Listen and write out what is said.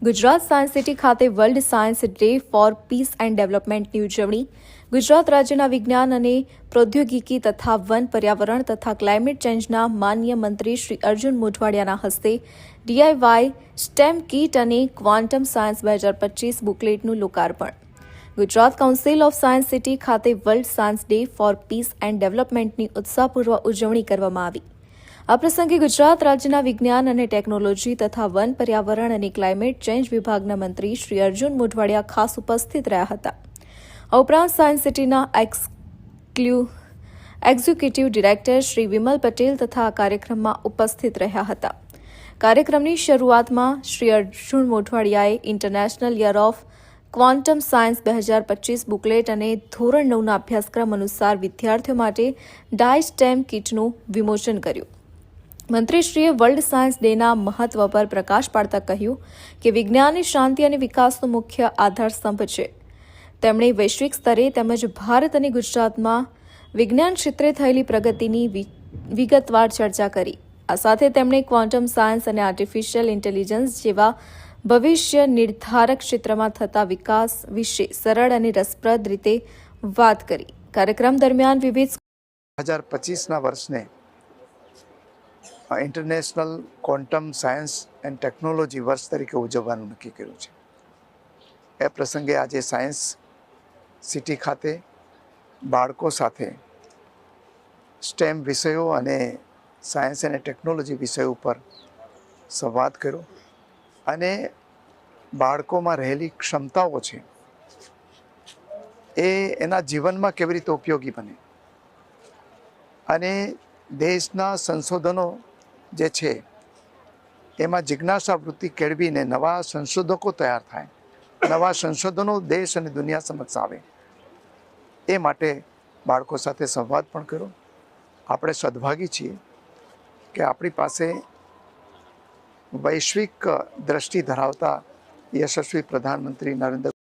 Gujarat science city ખાતે world science day for peace and ડેવલપમેન્ટની ઉજવણી ગુજરાત રાજ્યના વિજ્ઞાન અને પ્રૌદ્યોગિકી તથા વન પર્યાવરણ તથા ક્લાઇમેટ ચેન્જના માનનીય મંત્રી શ્રી અર્જુન મોઢવાડિયાના હસ્તે ડીઆઈવાય સ્ટેમ કીટ અને ક્વોન્ટમ સાયન્સ 2025 બુકલેટનું લોકાર્પણ Gujarat council of science city ખાતે world science day for peace and ડેવલપમેન્ટની ઉત્સાહપૂર્વક ઉજવણી કરવામાં આવી। આ પ્રસંગે ગુજરાત રાજ્યના વિજ્ઞાન અને ટેકનોલોજી તથા વન પર્યાવરણ અને ક્લાઇમેટ ચેન્જ વિભાગના મંત્રી શ્રી અર્જુન મોઢવાડિયા ખાસ ઉપસ્થિત રહ્યા હતા। આ ઉપરાંત સાયન્સ સિટીના એક્ઝિક્યુટિવ ડિરેક્ટર શ્રી વિમલ પટેલ તથા આ કાર્યક્રમમાં ઉપસ્થિત રહ્યા હતા। કાર્યક્રમની શરૂઆતમાં શ્રી અર્જુન મોઢવાડિયાએ international year of quantum science 2025 booklet અને ધોરણ 9ના અભ્યાસક્રમ અનુસાર વિદ્યાર્થીઓ માટે ડાય સ્ટેમ કીટનું વિમોચન કર્યું। મંત્રીશ્રીએ વર્લ્ડ સાયન્સ ડેના મહત્વ પર પ્રકાશ પાડતા કહ્યું કે વિજ્ઞાન એ શાંતિ અને વિકાસનો મુખ્ય આધારસ્તંભ છે। તેમણે વૈશ્વિક સ્તરે તેમજ ભારત અને ગુજરાતમાં વિજ્ઞાન ક્ષેત્રે થયેલી પ્રગતિની વિગતવાર ચર્ચા કરી। આ સાથે તેમણે ક્વોન્ટમ સાયન્સ અને આર્ટિફિશિયલ ઇન્ટેલિજન્સ જેવા ભવિષ્ય નિર્ધારક ક્ષેત્રમાં થતા વિકાસ વિશે સરળ અને રસપ્રદ રીતે વાત કરી। કાર્યક્રમ દરમિયાન વિવિધ 2025ના વર્ષને international quantum science and technology વર્ષ તરીકે ઉજવવાનું નક્કી કર્યું છે। એ પ્રસંગે આજે સાયન્સ સિટી ખાતે બાળકો સાથે સ્ટેમ વિષયો અને સાયન્સ અને ટેકનોલોજી વિષયો ઉપર સંવાદ કર્યો અને બાળકોમાં રહેલી ક્ષમતાઓ છે એ એના જીવનમાં કેવી રીતે ઉપયોગી બને અને દેશના સંશોધનો જે છે એમાં જિજ્ઞાસા વૃત્તિ કેળવીને નવા સંશોધકો તૈયાર થાય, નવા સંશોધનો દેશ અને દુનિયા સમક્ષ આવે એ માટે બાળકો સાથે સંવાદ પણ કર્યો। આપણે સદભાગી છીએ કે આપણી પાસે વૈશ્વિક દ્રષ્ટિ ધરાવતા યશસ્વી પ્રધાનમંત્રી નરેન્દ્ર